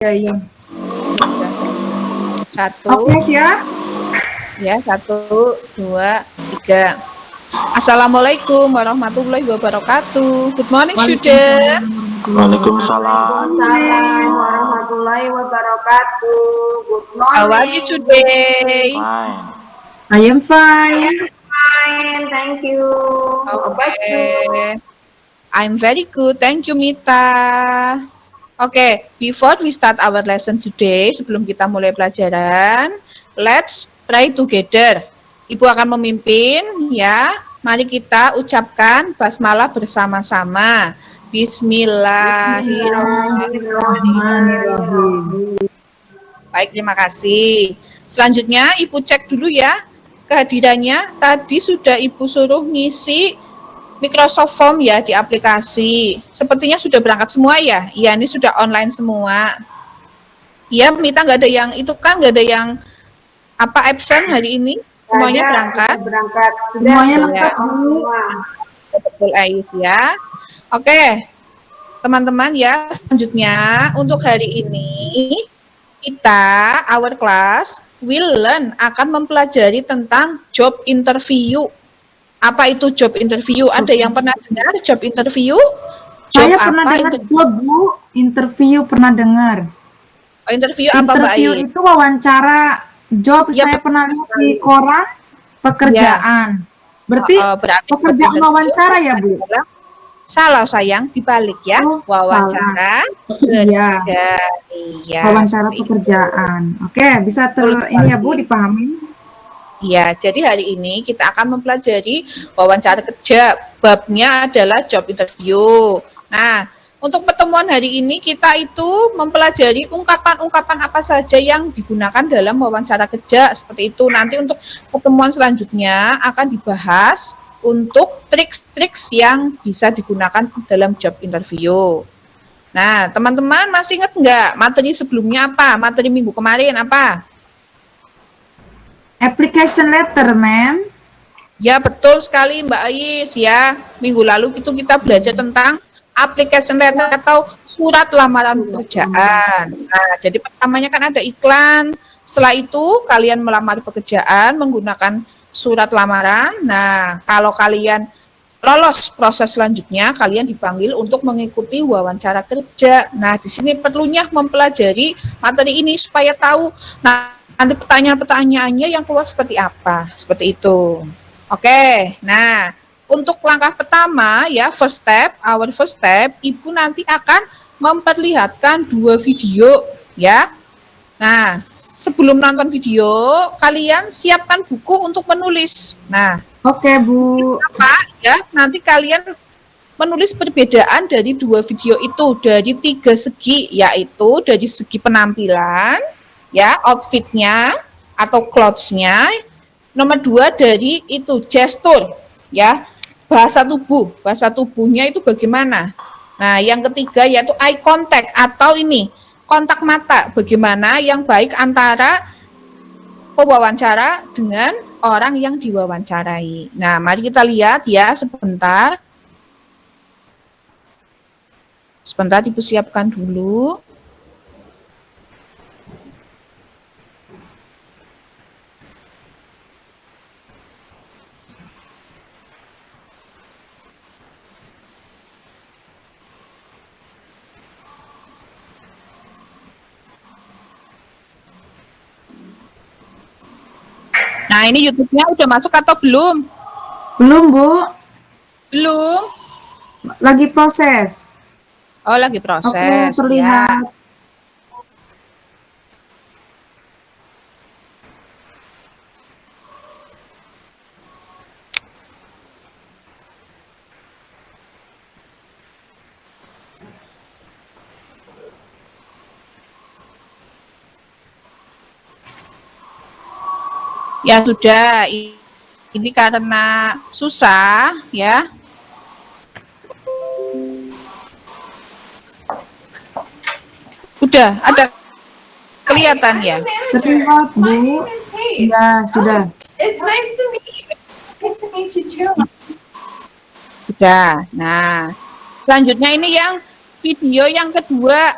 Ya, iya. Udah. Satu. Oke, siap. Ya, 1, 2, 3. Assalamualaikum warahmatullahi wabarakatuh. Good morning, students. Waalaikumsalam. Waalaikumsalam warahmatullahi wabarakatuh. Good How are you morning. today? Fine. I am fine. Fine, thank you. How about you? Okay. I'm very good. Thank you, Mita. Okay, before we start our lesson today, sebelum kita mulai pelajaran, let's pray together. Ibu akan memimpin, ya. Mari kita ucapkan basmalah bersama-sama. Bismillahirrahmanirrahim. Baik, terima kasih. Selanjutnya, Ibu cek dulu ya kehadirannya. Tadi sudah Ibu suruh ngisi Microsoft Form ya di aplikasi. Sepertinya sudah berangkat semua ya? Iya, ini sudah online semua. Iya, Mita nggak ada yang itu kan nggak ada yang absen hari ini? Semuanya berangkat? Berangkat. Semuanya lengkap, Bu. Betul, Ais ya. Oke, teman-teman ya, selanjutnya untuk hari ini kita, our class, will learn akan mempelajari tentang job interview. Apa itu job interview? Ada yang pernah dengar job interview? Saya pernah dengar job, Bu. Interview pernah dengar. Oh, interview apa, Mbak Interview Ais? itu wawancara. Job Ya, saya pernah lihat di koran pekerjaan. Berarti pekerjaan wawancara ya, Bu? Salah sayang, dibalik ya. Oh, Wawancara Iya. kerja. Iya. Wawancara pekerjaan. Oke, bisa ini ya, Bu, dipahami? Ya, jadi hari ini kita akan mempelajari wawancara kerja. Babnya adalah job interview. Nah, untuk pertemuan hari ini kita itu mempelajari ungkapan-ungkapan apa saja yang digunakan dalam wawancara kerja. Seperti itu. Nanti untuk pertemuan selanjutnya akan dibahas untuk trik-trik yang bisa digunakan dalam job interview. Nah, teman-teman masih ingat nggak materi sebelumnya apa? Materi minggu kemarin apa? Application letter, ma'am. Ya, betul sekali Mbak Ais ya. Minggu lalu itu kita belajar tentang application letter atau surat lamaran pekerjaan. Nah, jadi pertamanya kan ada iklan. Setelah itu kalian melamar pekerjaan menggunakan surat lamaran. Nah, kalau kalian lolos proses selanjutnya, kalian dipanggil untuk mengikuti wawancara kerja. Nah, di sini perlunya mempelajari materi ini supaya tahu nanti pertanyaan-pertanyaannya yang keluar seperti apa, seperti itu. Oke, nah untuk langkah pertama ya, our first step, Ibu nanti akan memperlihatkan 2 video ya. Nah, sebelum nonton video, kalian siapkan buku untuk menulis. Nah, oke, Bu. Apa ya? Nanti kalian menulis perbedaan dari 2 video itu dari 3 segi, yaitu dari segi penampilan, ya, outfitnya atau clothes-nya. Nomor 2 dari itu gestur, ya, bahasa tubuh. Bahasa tubuhnya itu bagaimana? Nah, yang ketiga yaitu eye contact atau ini kontak mata. Bagaimana yang baik antara pewawancara dengan orang yang diwawancarai. Nah, mari kita lihat ya sebentar. Sebentar, Ibu siapkan dulu. Nah, ini YouTube-nya udah masuk atau belum? Belum, Bu. Belum. Lagi proses. Oh, lagi proses. Oke, terlihat. Ya. Ya sudah, ini karena susah ya. Sudah ada kelihatan ya? Terlihat, Bu. Ya, sudah. It's nice to meet you. Nice to meet you too. Sudah. Nah, selanjutnya ini yang video yang kedua.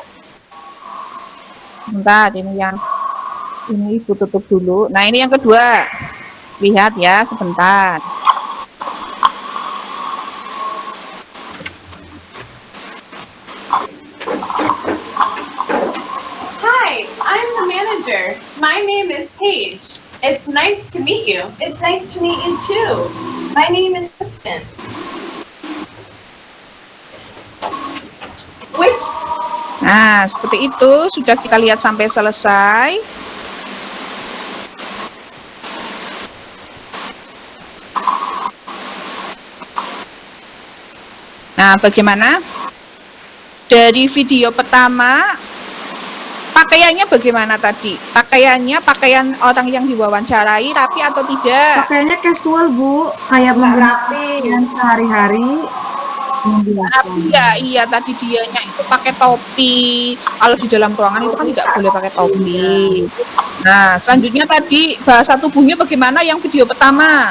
Bentar, ini Ibu tutup dulu. Nah, ini yang kedua. Lihat ya, sebentar. Hi, I'm the manager. My name is Paige. It's nice to meet you. It's nice to meet you too. My name is Kristen. Which Nah, seperti itu sudah kita lihat sampai selesai. Nah, bagaimana? Dari video pertama, pakaiannya bagaimana tadi? Pakaian orang yang diwawancarai rapi atau tidak? Pakaiannya casual, Bu, kayak Rapi. yang sehari-hari. Tapi ya, iya tadi dianya itu pakai topi. Kalau di dalam ruangan itu kan tidak boleh pakai topi. Nah, selanjutnya tadi bahasa tubuhnya bagaimana yang video pertama?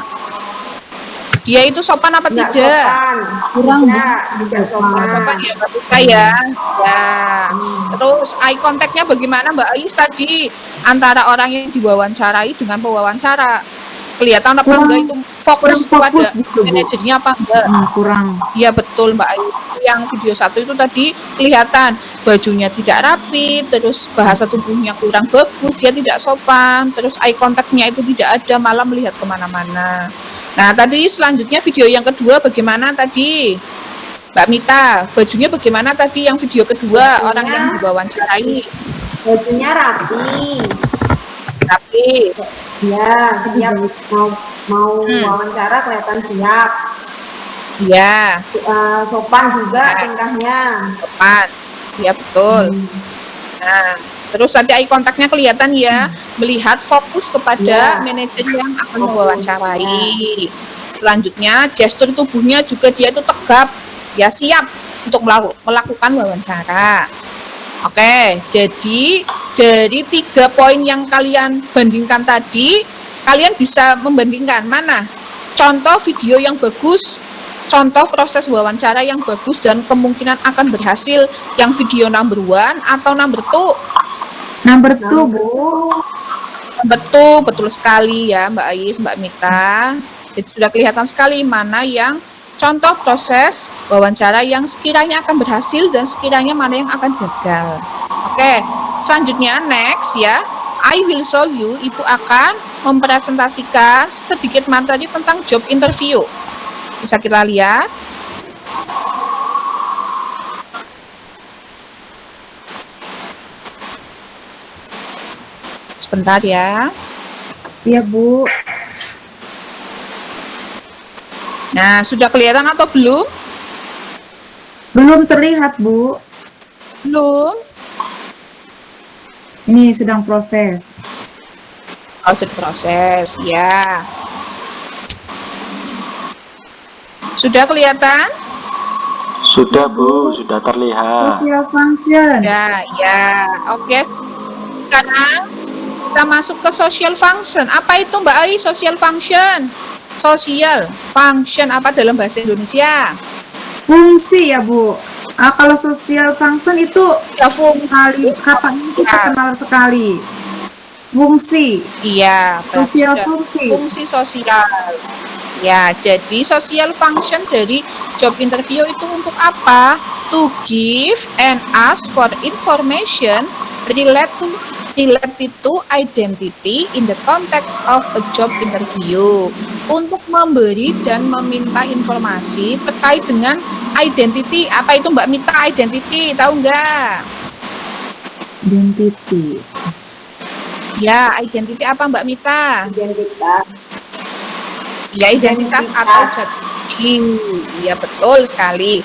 Dia itu sopan apa Nggak tidak? sopan. Kurang, Tidak sopan. Sopan ya, Mbak Tika ya. Ya. Terus eye contact-nya bagaimana Mbak Ais tadi antara orang yang diwawancarai dengan pewawancara? Kelihatan apa Kurang- enggak itu fokus kurang kepada fokus gitu, Bu. manajernya apa enggak? Kurang. Iya betul Mbak Ayu. Yang video satu itu tadi kelihatan bajunya tidak rapi, terus bahasa tubuhnya kurang bagus, dia tidak sopan, terus eye contact-nya itu tidak ada, malah melihat kemana-mana. Nah tadi selanjutnya video yang kedua bagaimana tadi? Mbak Mita, bajunya bagaimana tadi yang video kedua, Bajunya- orang yang diwawancarai? Bajunya rapi. Tapi Ya, siap mau wawancara kelihatan siap. ya Sopan juga tingkahnya. sopan, ya betul. Nah, terus tadi eye contact-nya kelihatan ya, melihat fokus kepada Ya. manajer yang akan mewawancarai. Selanjutnya, gestur tubuhnya juga dia itu tegap, ya siap untuk melakukan wawancara. Oke, jadi dari 3 poin yang kalian bandingkan tadi, kalian bisa membandingkan mana contoh video yang bagus, contoh proses wawancara yang bagus dan kemungkinan akan berhasil, yang video number 1 atau number 2. Number 2, Bu. Betul sekali ya Mbak Ais, Mbak Mita. Jadi sudah kelihatan sekali mana yang contoh proses wawancara yang sekiranya akan berhasil dan sekiranya mana yang akan gagal. Oke, selanjutnya next ya. I will show you, Ibu akan mempresentasikan sedikit materi tentang job interview. Bisa kita lihat. Sebentar ya. Iya, Bu. Nah, sudah kelihatan atau belum? Belum terlihat, Bu. Belum. Ini sedang proses. Proses, ya. Sudah kelihatan? Sudah Bu, sudah terlihat. Social function. Ya. Oke. Sekarang kita masuk ke social function. Apa itu Mbak Ai social function? Social function apa dalam bahasa Indonesia? Fungsi ya, Bu. Kalau social function itu Ya, fungsi. kata ini kita kenal sekali. Fungsi. Iya, Sosial sudah. fungsi. Fungsi sosial. Ya, jadi social function dari job interview itu untuk apa? To give and ask for information related to identity in the context of a job interview. Untuk memberi dan meminta informasi terkait dengan identity. Apa itu Mbak Mita identity? Tahu nggak? Identity. Ya, identity apa Mbak Mita? Identitas. Ya, identitas atau jati. Ya, betul sekali.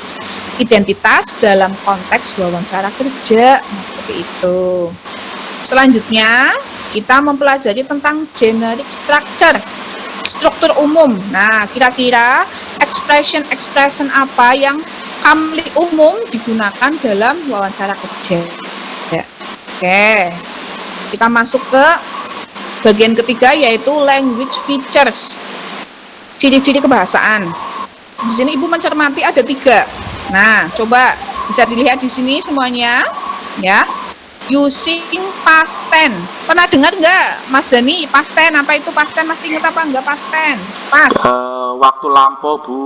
Identitas dalam konteks wawancara kerja. Nah, seperti itu. Selanjutnya, kita mempelajari tentang generic structure. Struktur umum. Nah, kira-kira expression apa yang commonly umum digunakan dalam wawancara kerja. Ya. Oke. Kita masuk ke bagian ketiga yaitu language features. Ciri-ciri kebahasaan. Di sini Ibu mencermati ada 3. Nah, coba bisa dilihat di sini semuanya, ya. using past tense. Pernah dengar nggak, Mas Dani, past tense? Apa itu past tense? Masih ingat apa enggak past tense? Pas. Waktu lampau, Bu.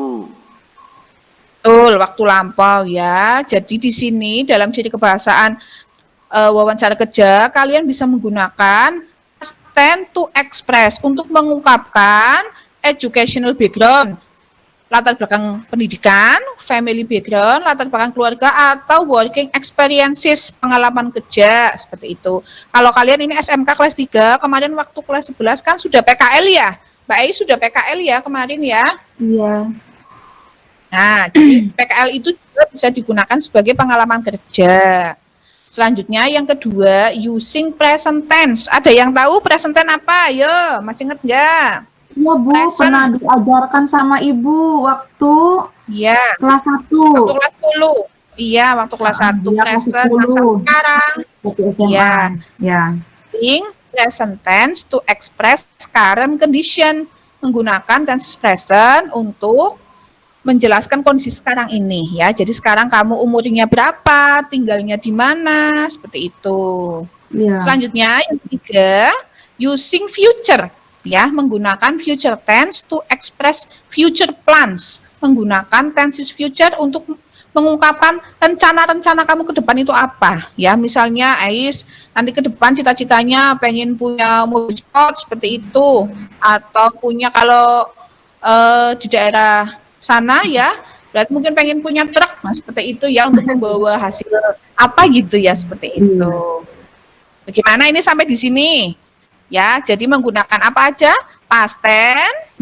Betul, waktu lampau ya. Jadi di sini dalam ciri kebahasaan wawancara kerja, kalian bisa menggunakan past tense to express untuk mengungkapkan educational background, latar belakang pendidikan, family background, latar belakang keluarga, atau working experiences, pengalaman kerja, seperti itu. Kalau kalian ini SMK kelas 3, kemarin waktu kelas 11 kan sudah PKL ya? Mbak Ai sudah PKL ya kemarin ya? Iya. Nah, jadi PKL itu juga bisa digunakan sebagai pengalaman kerja. Selanjutnya yang kedua, using present tense. Ada yang tahu present tense apa? Ayo, masih ingat nggak? Iya, Bu, Present. pernah diajarkan sama Ibu waktu Iya. kelas 1. Waktu kelas 10. Iya, waktu kelas 1. Iya, kelas Present, 10. masa sekarang. Waktu SMA. Iya. Ya. Using present tense to express current condition. Menggunakan tense present untuk menjelaskan kondisi sekarang ini ya. Jadi sekarang kamu umurnya berapa, tinggalnya di mana, seperti itu. Iya. Selanjutnya yang ketiga, using future ya, menggunakan future tense to express future plans. Menggunakan tenses future untuk mengungkapkan rencana-rencana kamu ke depan itu apa ya. Misalnya Ais nanti ke depan cita-citanya pengen punya mobil sport seperti itu, atau punya kalau di daerah sana ya, berarti mungkin pengen punya truk, nah seperti itu ya, untuk membawa hasil apa gitu ya, seperti itu. Bagaimana ini sampai di sini? Ya, jadi menggunakan apa aja? Past tense,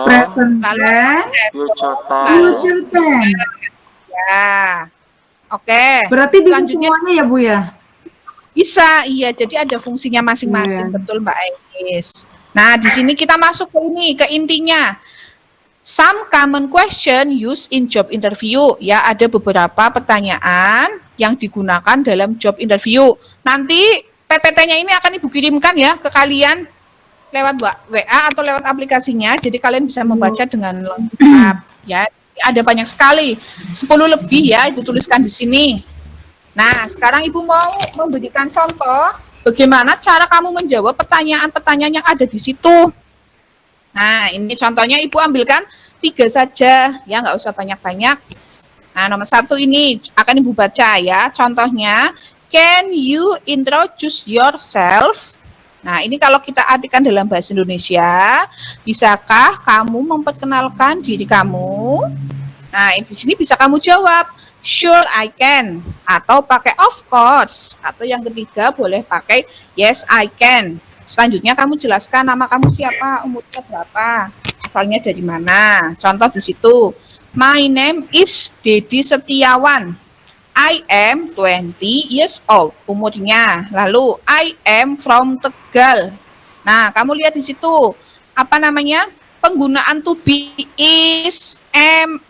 present tense, future tense. Ya. Oke. Berarti bisa semuanya ya, Bu ya? Bisa, iya. Jadi ada fungsinya masing-masing, betul Mbak Ais. Nah, di sini kita masuk ke ini, ke intinya. Some common question used in job interview. Ya, ada beberapa pertanyaan yang digunakan dalam job interview. Nanti PPT-nya ini akan Ibu kirimkan ya ke kalian lewat WA atau lewat aplikasinya. Jadi kalian bisa membaca dengan lengkap. Ya, ada banyak sekali, 10 lebih ya, Ibu tuliskan di sini. Nah, sekarang Ibu mau memberikan contoh bagaimana cara kamu menjawab pertanyaan-pertanyaan yang ada di situ. Nah, ini contohnya Ibu ambilkan 3 saja, ya nggak usah banyak-banyak. Nah, nomor 1 ini akan Ibu baca ya, contohnya, can you introduce yourself? Nah, ini kalau kita artikan dalam bahasa Indonesia, bisakah kamu memperkenalkan diri kamu? Nah, di sini bisa kamu jawab, sure I can, atau pakai of course, atau yang ketiga boleh pakai yes I can. Selanjutnya kamu jelaskan nama kamu siapa, umurnya berapa, asalnya dari mana. Contoh di situ, my name is Dedi Setiawan. I am 20 years old, umurnya. Lalu I am from Tegal. Nah, kamu lihat di situ apa namanya? Penggunaan to be, is, am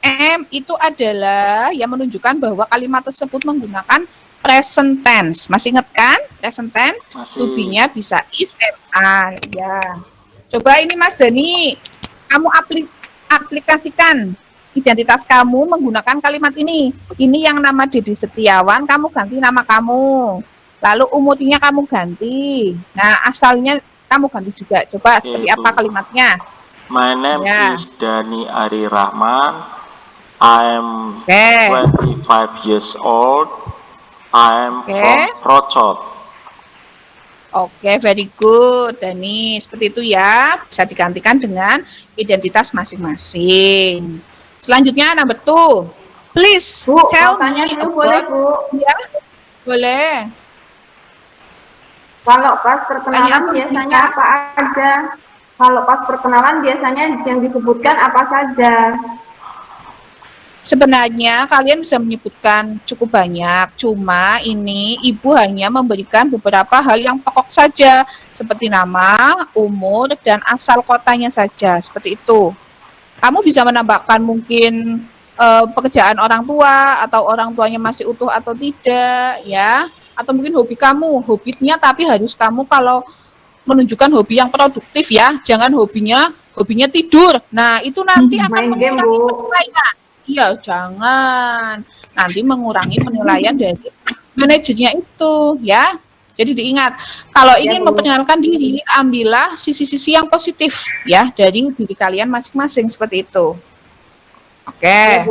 itu adalah yang menunjukkan bahwa kalimat tersebut menggunakan present tense. Masih ingat kan? Present tense, to be-nya bisa is, am, are. Ya. Coba ini Mas Dani, kamu aplikasikan identitas kamu menggunakan kalimat ini. Ini yang nama Dedi Setiawan, kamu ganti nama kamu. Lalu umurnya kamu ganti. Nah, asalnya kamu ganti juga. Coba seperti apa kalimatnya? My name is Dani Ari Rahman. I'm 25 years old. I'm from Procot. Oke, very good, Dani. Seperti itu ya. Bisa digantikan dengan identitas masing-masing. Selanjutnya, number 2. Please, Bu, tell tanya me dulu boleh, Bu? Ya, boleh. Kalau pas perkenalan biasanya apa aja? Kalau pas perkenalan biasanya yang disebutkan apa saja? Sebenarnya kalian bisa menyebutkan cukup banyak, cuma ini Ibu hanya memberikan beberapa hal yang pokok saja, seperti nama, umur, dan asal kotanya saja, seperti itu. Kamu bisa menambahkan mungkin pekerjaan orang tua, atau orang tuanya masih utuh atau tidak, ya. Atau mungkin hobi kamu, hobinya tapi harus kamu kalau menunjukkan hobi yang produktif ya, jangan hobinya tidur. Nah, itu nanti akan main game, Bu. penilaian. Iya, jangan. Nanti mengurangi penilaian dari manajernya itu, ya. Jadi diingat, kalau ingin memperkenalkan diri, ambillah sisi-sisi yang positif, ya, dari diri kalian masing-masing seperti itu. Oke.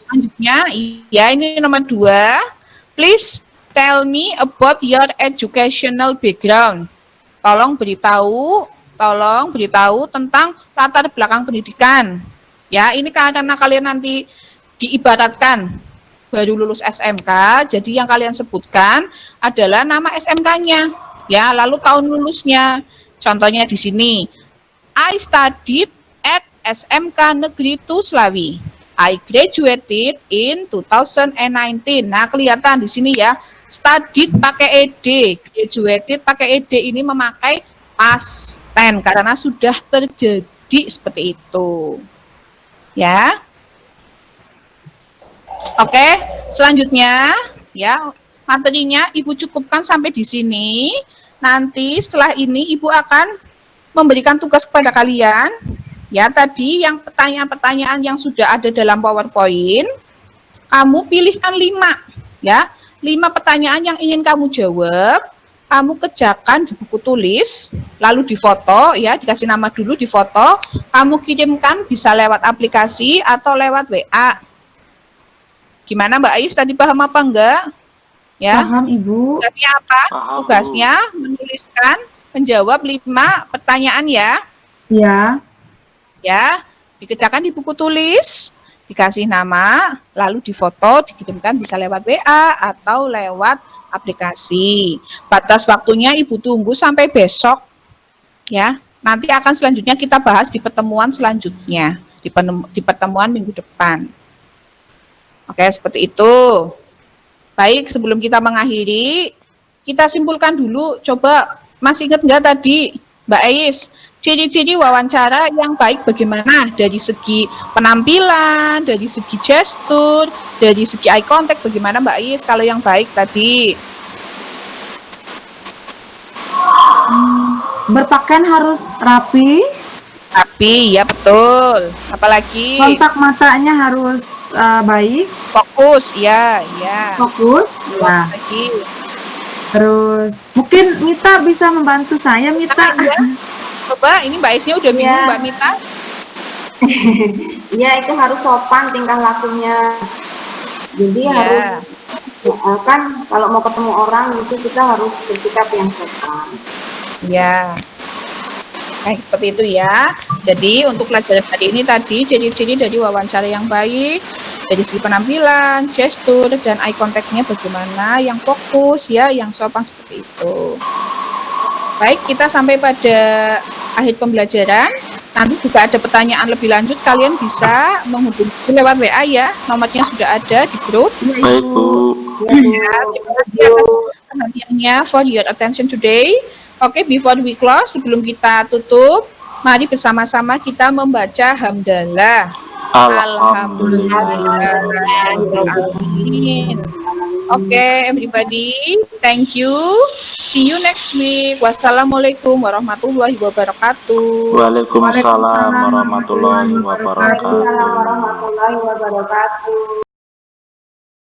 Selanjutnya, ya ini nomor 2. Please tell me about your educational background. Tolong beritahu tentang latar belakang pendidikan. Ya, ini karena kalian nanti diibaratkan baru lulus SMK, jadi yang kalian sebutkan adalah nama SMK-nya, ya, lalu tahun lulusnya. Contohnya di sini, I studied at SMK Negeri Tuslawi. I graduated in 2019. Nah, kelihatan di sini ya, studied pakai ed, graduated pakai ed, ini memakai past tense karena sudah terjadi seperti itu. Ya. Oke, selanjutnya ya, materinya Ibu cukupkan sampai di sini. Nanti setelah ini Ibu akan memberikan tugas kepada kalian. Ya, tadi yang pertanyaan-pertanyaan yang sudah ada dalam PowerPoint, kamu pilihkan 5, ya. 5 pertanyaan yang ingin kamu jawab, kamu kerjakan di buku tulis, lalu difoto, ya, dikasih nama dulu, difoto, kamu kirimkan bisa lewat aplikasi atau lewat WA. Gimana Mbak Ais, tadi paham apa enggak? Ya. Paham, Ibu. Tugasnya apa? Tugasnya menuliskan, menjawab 5 pertanyaan ya. Ya. Ya, dikerjakan di buku tulis, dikasih nama, lalu difoto, dikirimkan bisa lewat WA atau lewat aplikasi. Batas waktunya Ibu tunggu sampai besok. Ya, nanti akan selanjutnya kita bahas di pertemuan selanjutnya, di pertemuan minggu depan. Oke, seperti itu. Baik, sebelum kita mengakhiri, kita simpulkan dulu. Coba, masih ingat nggak tadi, Mbak Ais, ciri-ciri wawancara yang baik bagaimana? Dari segi penampilan, dari segi gestur, dari segi eye contact, bagaimana Mbak Ais kalau yang baik tadi? Berpakaian harus rapi. Rapi, ya betul. Apalagi? Kontak matanya harus baik. Fokus, ya. Fokus, ya. Lagi. Terus, mungkin Mita bisa membantu saya, Mita. Ya. Coba, ini Mbak Aisnya udah bingung, Mbak Mita. Iya, itu harus sopan tingkah lakunya. Jadi harus, kan kalau mau ketemu orang itu kita harus bersikap yang sopan. Ya. Baik, seperti itu ya. Jadi untuk pelajaran hari ini tadi ciri-ciri dari wawancara yang baik, dari segi penampilan, gestur, dan eye contact-nya bagaimana, yang fokus ya, yang sopan seperti itu. Baik, kita sampai pada akhir pembelajaran. Nanti jika ada pertanyaan lebih lanjut, kalian bisa menghubungi lewat WA ya. Nomornya sudah ada di grup. Baik, Bu. Ya, terima kasih atas perhatiannya for your attention today. Oke, before we close, sebelum kita tutup, mari bersama-sama kita membaca hamdalah. Alhamdulillah. Oke, everybody, thank you. See you next week. Wassalamualaikum warahmatullahi wabarakatuh. Waalaikumsalam warahmatullahi wabarakatuh. Waalaikumsalam warahmatullahi wabarakatuh.